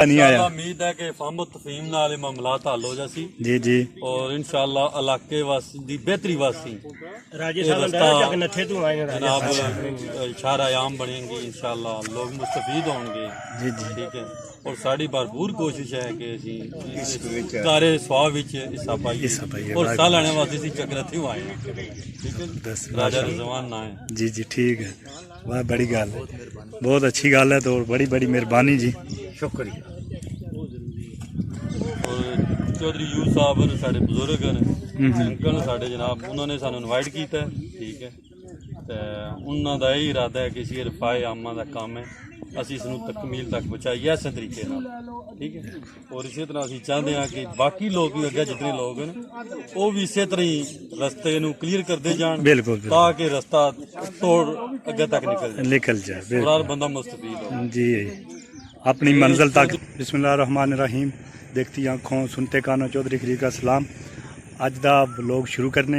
नहीं आया। उम्मीद है कि फाहम तफहीम नाल मामलात हल हो जासी जी जी और इंशाअल्लाह इलाके वासी दी बेहतरी वासी जनाब इशारा आम बनेंगी इंशाअल्लाह लोग मुस्तफीद होंगे। जी जी ठीक है और साड़ी भरपूर कोशिश है कि असीं सारे स्वाब विच हिस्सा पाइए और साल आने वास्ते असीं चकरती आए हैं। ठीक है राजा रिजवान ना है। जी जी ठीक है वाह बड़ी गल बहुत अच्छी गल है तो बड़ी बड़ी मेहरबानी जी शुक्रिया। और चौधरी यूस साहब ने साढ़े बुजुर्ग ने अंकल ने साढ़े जनाब उन्होंने सानू इनवाइट किया। ठीक है तो उन्होंने का यही इरादा है कि इसी रफाए आमा का काम है असी इसनू तकमील तक पहुँचाइए इस तरीके नाल। ठीक है और इसी तरह असी चाहते हैं कि बाकी लोग भी अगे जितने लोग हैं वो भी इसी तरह ही रस्ते नू क्लीयर करते जान बिल्कुल ताकि रास्ता तोड़ अगे तक निकल जाए और हर बंदा मुस्तफीद हो जी अपनी मंजिल तक। बिस्मिल्लाहिर्रहमानिर्रहीम देखती आँखों सुनते कानों चौधरी खलील का सलाम। अज का व्लॉग शुरू करने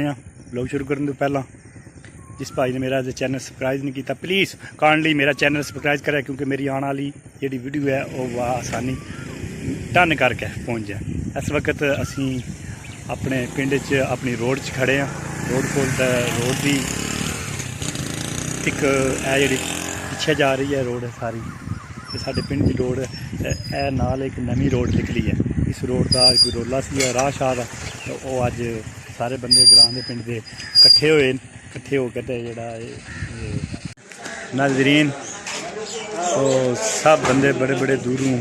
व्लॉग शुरू करने तो पहला जिस भाई ने मेरा चैनल सबसक्राइब नहीं किया प्लीज़ काइंडली मेरा चैनल सबसक्राइब करें क्योंकि मेरी आने वाली जी वीडियो है वो आसानी टन करके पहुँच जाए। इस वक्त असी अपने पिंड च अपनी रोड च खड़े हैं। रोड को रोड की एक है जी पीछे जा रही है रोड सारी तो साढ़े पिंड की रोड है नाल एक नवी रोड निकली है। इस रोड का कोई रोला सी राह शाह का तो वह अज सारे बंदे ग्रां के पिंड के कट्ठे होए कट्ठे होकर जोड़ा नाजरीन तो सब बंदे बड़े बड़े दूरों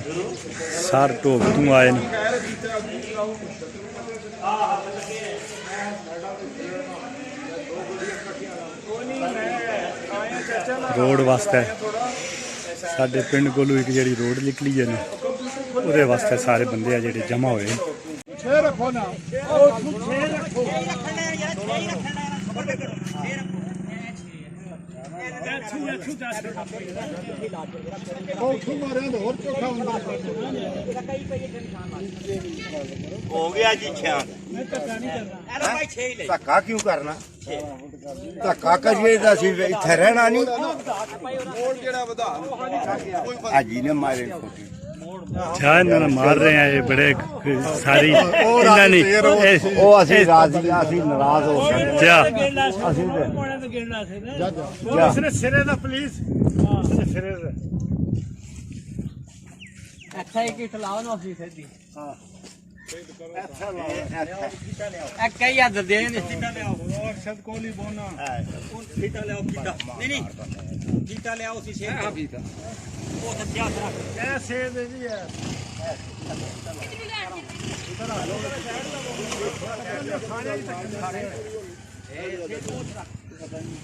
सार ढोक तू आए न। रोड वास्ते साढ़े पिंड कोलों एक जी रोड निकली है वो वास्ते सारे बंदे जोड़े जमा होए। हो गया जी धक्का क्यों करना धक्का करिए इत्थे रहना नहीं हाजी ने मारे इन्होंने मार रहे हैं ये बड़े सारी नाराज हो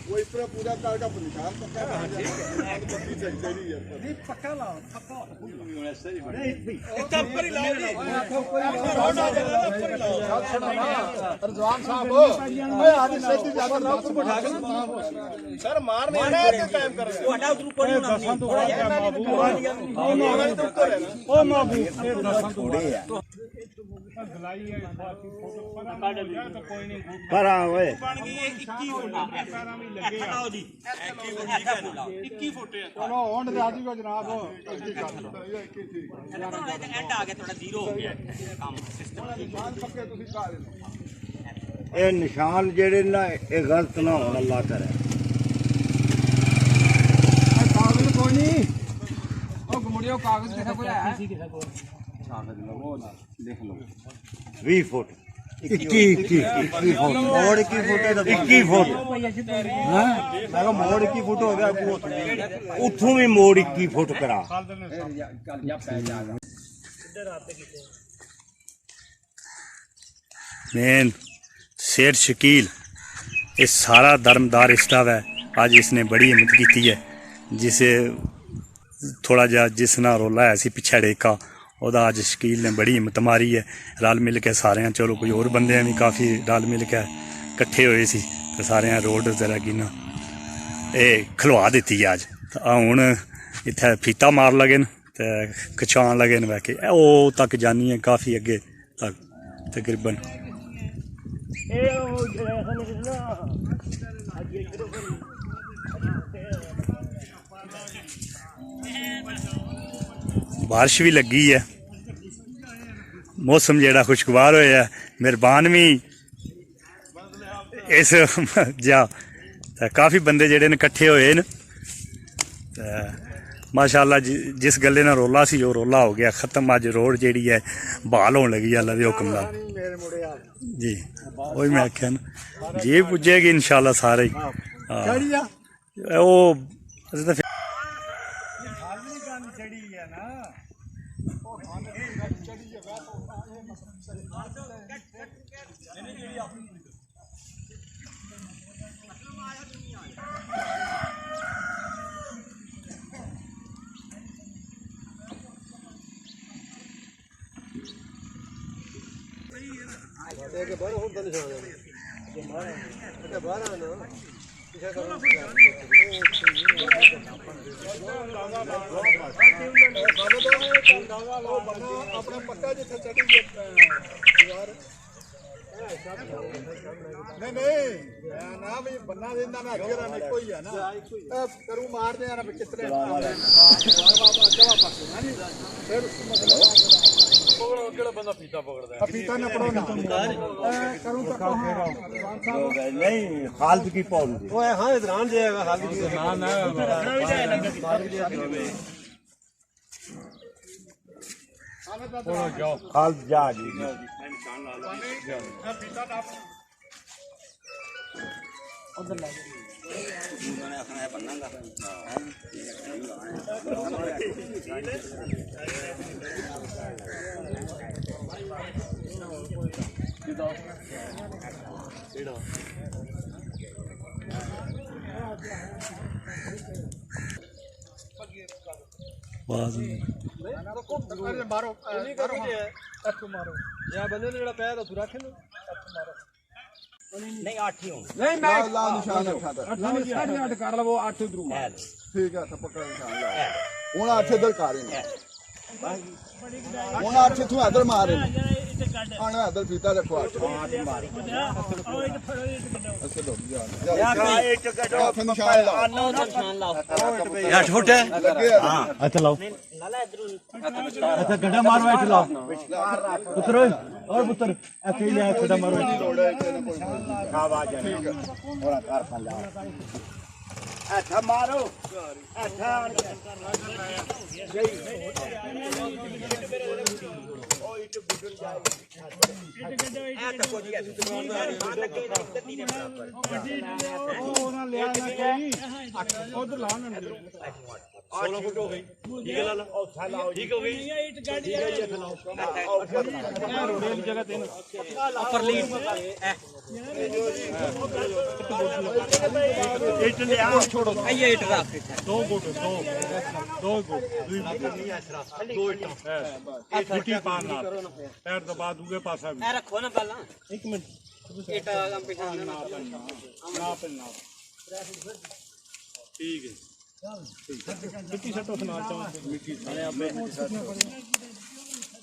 वो इस तरह पूरा कार का निशान पक्का लाओ सर मार निशान जेड़े ना ये गलत ना हो अल्लाह करे कोई नहीं कागज देख लो 20 फुट 21 मोड़ 21 फुट मोड़ 21 फुट हो गया उठू भी मोड़ 21 फुट करा। मेन शेर शकील ये सारा दरमदार स्टाफ है। आज इसने बड़ी हिम्मत की है जिसे थोड़ा जा जिस ना रोला है सी पिछे डेका वह अज शकील ने बड़ी हिम्मत मारी है रल मिल के सारे। चलो कोई और बंदे भी काफ़ी रल मिल के कट्ठे हुए सी तो सारे रोड जरा कि ना ये खलवा दी है अज हूँ इत्थे फीता मार लगे तो खचान लगे वैके वो तक जानी है काफ़ी अगे तक तकरीबन। बारिश भी लगी है, मौसम जेड़ा खुशगवार होया है। मेहरबान भी इस जा काफ़ी बंदे जेड़े ने इकट्ठे होए न। माशाअल्लाह जिस गल्ले ना रोला सी वो रोला हो गया ख़त्म। अज रोड जेड़ी है बहाल होने लगी अल्लाह दे हुक्म नाल जी। वही मैं आख्या ना जी पुजेगी इंशाअल्लाह सारे ही। नहीं खालिद की पौल हाँ इधरान जाएगा खालिद जा जी नहीं 8 ही होंगे नहीं मैं अल्लाह निशान रखा था 8.5 कर लो वो 8 इधर ठीक है तो पकड़ निशान ला ਹੁਣ 8 इधर कर रहे ਹੁਣ 8 तू इधर मार रहे आना इधर पीता रखो 8 मार अच्छा लो यार एक जगह निशान ला निशान लाओ 8 फुट है हां अच्छा लाओ लाला इधर अच्छा गड्ढा मारो बैठ लाओ पुत्र और पुत्र अकेले गड्ढा मारो आवाज ठीक है और कार पा ला अच्छा मारो अच्छा सोलह फुट हो गई ठीक है लाला ठीक हो गई ऊपर लीड इट ले आओ छोड़ो ये इट रख दो गुट दो गुट दो इटा एक फुटी पार ना पैर दबा दूंगे पासा भी ए रखो ना पहला 1 मिनट इट हम पिछा ना ठीक है मिट्टी सटो सुना चाहूं मिट्टी सारे अपने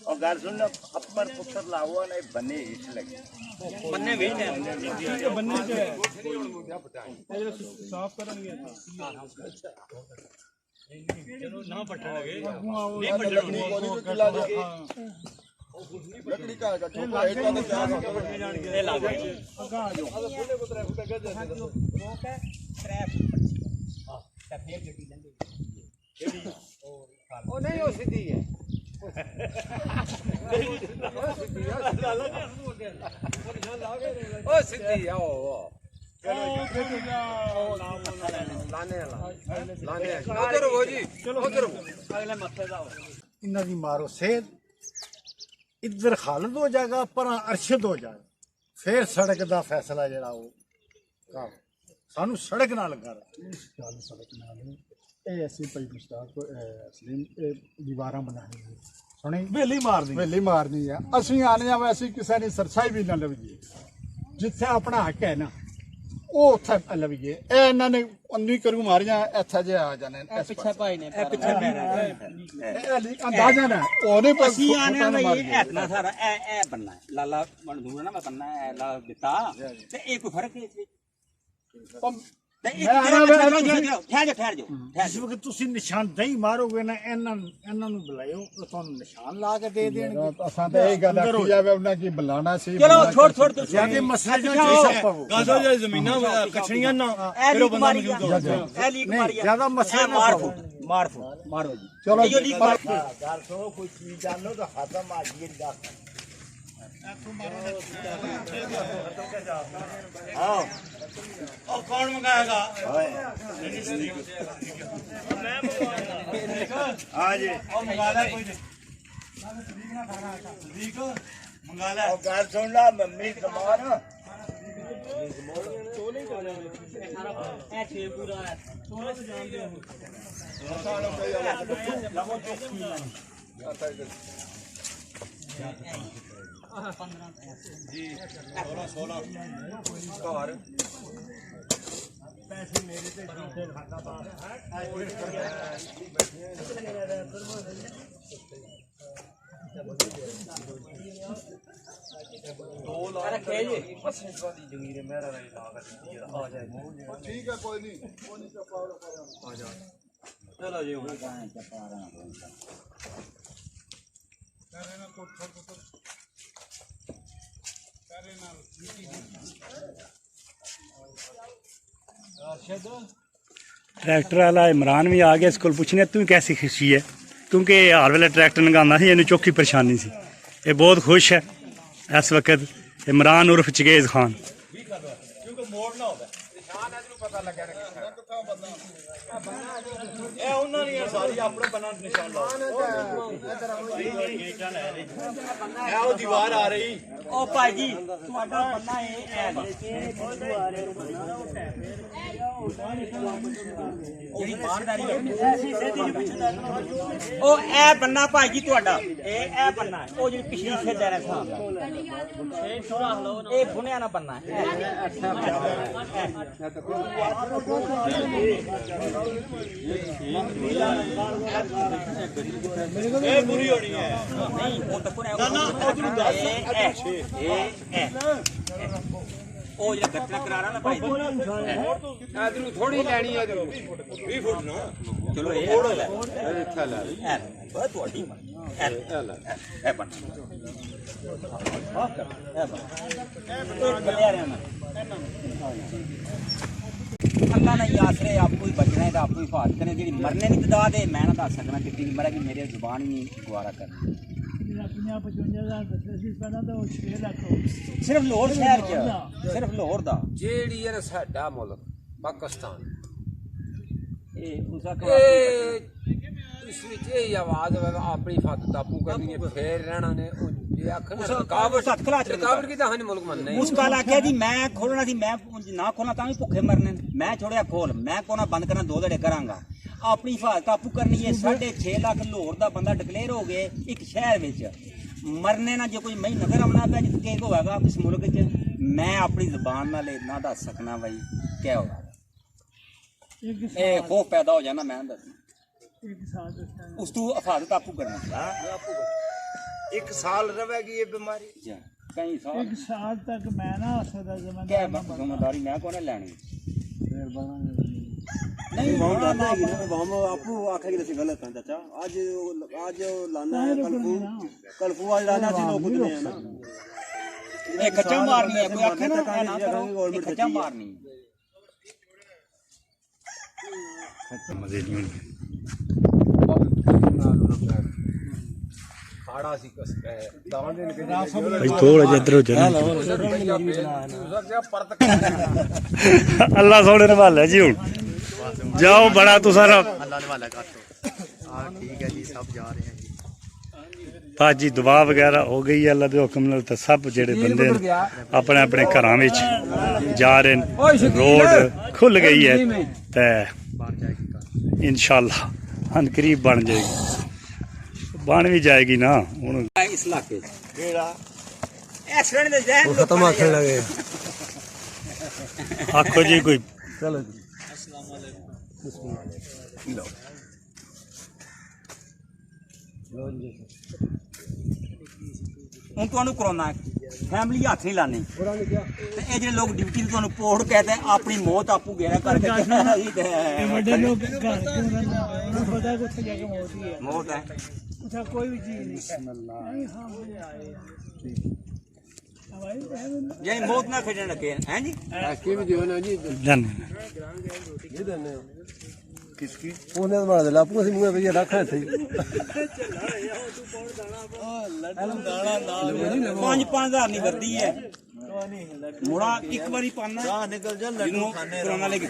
और गाल सुन अपर पुत्र लाओ नहीं बने हिट लगे बनने भी है बनने के साफ करेंगे ना पटने लगे नहीं पटने लकड़ी का छोटा एक का चार ये ला दे ओ नहीं हो सीधी है ओ सीधी है ओ लाने उधर हो जी उधर अगले मत्थे दा इन्हां दी मारो सेहत इधर खालिद हो जाएगा पर अरशद हो जाएगा फिर सड़क का फैसला जरा वो सानू सड़क नाल कर सड़क नाल ऐसे भाई मुश्ताक सलीम दीवार बनानी सुनी वेली मारनी है असं आने वैसे किसी ने सरसाई भी ना लवीए जिथे अपना हक है ना वो उत्थे लवीए इन्होंने 19 करू मारिया इत्थे जे आ जाने पिछे भाई ने पिछे अंदाजा ना ओने पर ਅਸੀਂ ਆਨੇ ਆ ਇਹ ਇਤਨਾ ਸਾਰਾ ਇਹ ਬੰਨਾ ਲਾਲਾ ਬਣ ਦੂੰਗਾ ਨਾ ਮੈਂ ਬੰਨਾ ਲਾ ਦਿੱਤਾ ਤੇ ਇਹ ਕੋਈ ਫਰਕ ਹੈ ਇਸ ਵਿੱਚ ਤੇ ਇੱਕ ਠਹਿਰ ਜਾਓ ਜਿਸ ਵਕਤ ਤੁਸੀਂ ਨਿਸ਼ਾਨਦੇਹੀ ਮਾਰੋਗੇ ਨਾ ਇਹਨਾਂ ਨੂੰ ਬੁਲਾਇਓ ਉਹ ਤੁਹਾਨੂੰ ਨਿਸ਼ਾਨ ਲਾ ਕੇ ਦੇ ਦੇਣਗੇ ਅਸਾਂ ਤਾਂ ਇਹ ਗੱਲ ਆਖੀ ਜਾਵੇ ਉਹਨਾਂ ਕੀ ਬੁਲਾਣਾ ਸੀ ਚਲੋ ਛੋੜ ਜਾਂ ਤੇ ਮਸਲੇ ਚ ਪਵੋ ਗਾਜ਼ੋ ਜੇ ਜ਼ਮੀਨਾਂ ਕੱਚੀਆਂ ਨਾ ਇਹ ਲੀਕ ਮਾਰੀ ਇਹ ਲੀਕ ਮਾਰੀ ਜਿਆਦਾ ਮਸਲੇ ਮਾਰੋ ਜੀ ਚਲੋ ਇਹ ਲੀਕ ਮਾਰ ਗੱਲ ਸੋ ਕੋਈ ਚੀਜ਼ ਜਾਣੋ ਤਾਂ ਖਤਮ ਆ ਜੀ ਦਾ ਆਓ ਉਹ ਕੌਣ ਮੰਗਾਏਗਾ ਹਾਂ ਜੀ ਉਹ ਮੰਗਾ ਲੈ ਕੋਈ ਠੀਕ ਮੰਗਾ ਲੈ ਉਹ ਗੱਲ ਸੁਣ ਲਾ ਮੰਮੀ ਕਮਾਨ ਇਹ ਛੇ ਪੂਰਾ ਹੈ ਸੋਨੇ ਸੇ ਜਾਣਦੇ ਹੋ ਠੀਕ ਹੈ ਕੋਈ ਨਹੀਂ ਆ ਜਾ ਚਲੋ ਜੀ ਹੁਣ ट्रैक्टर वाला इमरान भी आ गया इस को पूछने तू कैसी खुशी है क्योंकि हर वेले ट्रैक्टर लगाना सी इन्हें चौखी परेशानी सी ये बहुत खुश है इस वक्त इमरान उर्फ चगेज खान ਇਹ ਉਹਨਾਂ ਦੀਆਂ ਸਾਰੀ ਆਪਣੇ ਬਣਾ ਨਿਸ਼ਾਨ ਲਾ ਇਹ ਉਹ ਦੀਵਾਰ ਆ ਰਹੀ ਉਹ ਭਾਈ ਜੀ ਤੁਹਾਡਾ ਬੰਨਾ ਇਹ ਜਿਹੜੀ ਬਾਹਰਦਾਰੀ ਉਹ ਇਹ ਬੰਨਾ ਭਾਈ ਜੀ ਤੁਹਾਡਾ ਇਹ ਬੰਨਾ ਉਹ ਜਿਹੜੀ ਪਿਛਲੀ ਖੇਡਾਂ ਦਾ ਹਿਸਾਬ ਇਹ ਬੁਣਿਆ ਨਾ ਬੰਨਾ ਇਹ ਪੂਰੀ ਹੋਣੀ ਹੈ ਨਹੀਂ ਉਹ ਤਾਂ ਕੋਈ ਨਾ ਉਹ ਜਿਹੜਾ ਗੱਟਾ ਕਰਾ ਰਹਾ ਨਾ ਭਾਈ ਇਧਰੋਂ ਥੋੜੀ ਲੈਣੀ ਆ 20 ਫੁੱਟ ਨਾ ਚਲੋ ਇਹ ਲੈ ਇੱਥੇ ਲੈ ਇਹ ਬਹੁਤ ਤੁਹਾਡੀ ਇਹ ਬਣ अल्लाह ने आसरे आपको ही बचना है तो आपको हिफाजत करनी जी मरने की तादाद है मैं ना दस सकना कितनी मरा कि मेरे जुबान ही नहीं गुवारा करनी सिर्फ लाहौर शहर च सिर्फ लाहौर दा ਜਿਹੜੀ ਹੈ ਸਾਡਾ ਮੁਲਕ ਪਾਕਿਸਤਾਨ ਇਹ ਇਸ ਵਿੱਚ ਇਹ ਆਵਾਜ਼ ਆਪਣੀ ਫਤ ਤਾਪੂ ਕਰਨੀ ਹੈ ਫੇਰ ਰਹਿਣਾ ਨੇ ਜੇ ਆਖਣ ਰਕਾਵਟ ਕੀ ਤਾਂ ਹਾਂ ਮੁਲਕ ਮੰਨਣਾ ਹੀ ਮੁਸਕਾਲ ਆਖਿਆ ਜੀ ਮੈਂ ਖੋਲਣਾ ਸੀ ਮੈਂ ਨਾ ਖੋਲਣਾ ਤਾਂ ਵੀ ਭੁੱਖੇ ਮਰਨੇ ਮੈਂ ਛੋੜਿਆ ਖੋਲ ਮੈਂ ਕੋਨਾ ਬੰਦ ਕਰਨਾ ਦੋ ਧੜੇ ਕਰਾਂਗਾ ਆਪਣੀ ਹਿਫਾਜ਼ਤ ਆਪੂ ਕਰਨੀ ਹੈ 6.5 ਲੱਖ ਲਾਹੌਰ ਦਾ ਬੰਦਾ ਡਿਕਲੇਅਰ ਹੋ ਗਏ ਇੱਕ ਸ਼ਹਿਰ ਵਿੱਚ ਮਰਨੇ ਨਾ ਜੇ ਕੋਈ ਮੈਂ ਨਜ਼ਰ ਆਉਣਾ ਪਿਆ ਜਿੱਥੇ ਕੀ ਹੋਵੇਗਾ ਇਸ ਮੁਲਕ 'ਚ ਮੈਂ ਆਪਣੀ ਜ਼ਬਾਨ ਨਾਲ ਇੰਨਾ ਦੱਸ ਸਕਣਾ ਬਈ ਕੀ ਹੋਗਾ ਇਹ ਖੋਫ ਪੈਦਾ ਹੋ ਜਾਣਾ ਮੈਂ ਦੱਸਣਾ ਉਸ ਤੋਂ ਹਿਫਾਜ਼ਤ ਆਪੂ ਕਰਨਾ ਇੱਕ ਸਾਲ ਰਹੇਗੀ ਇਹ ਬਿਮਾਰੀ ਕਈ ਸਾਲ एक साल तक मैं ना सदा जमान क्या जिम्मेदारी मैं कौन लेनी नहीं आपको आखेगी तो गलत है चाचा आज लाना है कल फू आज लाना सी लोग कुछ ना ये खच्चा मारनी है कोई आखे ना करो ये खच्चा मारनी मजे नहीं होंगे ਖਾੜਾ ਸੀ ਕਸ ਦਾਵਾਂ ਦੇ भाई थोड़ा जिहा इधर हो जाना अल्लाह सोने ने वाला जी हुन जाओ बड़ा तुसा अल्लाह ने वाला कर हां ठीक है जी सब जा रहे हैं जी भाजी दुआ वगैरह हो गई है अल्लाह दे हुक्म नाल ते सब जेड़े बंदे अपने अपने घरां विच जा रहे हैं रोड खुल गई है ते बन जाएगी इंशाअल्लाह अन करीब बन जाएगी बन भी जाएगी ना हुन इस इलाके केड़ा ऐसे ने जहन खत्म आखने लगे आखो जी कोई चलो जी ਹੁਣ ਤੁਹਾਨੂੰ ਕਰੋਨਾ ਫੈਮਿਲੀ ਹੱਥ ਨਹੀਂ ਲਾਣੀ ਤੇ ਇਹ ਜਿਹੜੇ ਲੋਕ ਡਿਊਟੀ ਤੇ ਤੁਹਾਨੂੰ ਪੋੜ ਕਹਿੰਦੇ ਆਪਣੀ ਮੌਤ ਆਪੂ ਘੇਰਾ ਕਰਕੇ ਇਹ ਵੱਡੇ ਲੋਕ ਘਰ ਕਿਉਂ ਰਹਿੰਦੇ ਉਹਨੂੰ ਪਤਾ ਕਿ ਉੱਥੇ ਜਾ ਕੇ ਮੌਤ ਹੀ ਹੈ ਮੌਤ ਹੈ ਉੱਥੇ ਕੋਈ ਵੀ ਚੀਜ਼ ਨਹੀਂ ਸਾਹਮਣੇ ਆਏ ਜੇ ਮੌਤ ਨਾ ਖੇਡਣ ਲੱਗੇ ਹੈ ਜੀ ਕੀ ਵੀ ਦਿਓ ਨਾ ਜੀ ਜਾਨ ਇਹ ਦਨੇ किसकी ਉਹਨੇ ਬਣਾ ਦੇ ਲਾਪੂ ਅਸੀਂ ਮੂੰਹ ਵਿੱਚ ਰੱਖਣਾ ਇੱਥੇ 5,000 ਨਹੀਂ ਵਰਦੀ ਹੈ ਮੁੜਾ ਇੱਕ ਵਾਰੀ ਪਾਣਾ निकल जा लड्डू खाने ਪੁਰਾਣਾ ਲੈ ਕੇ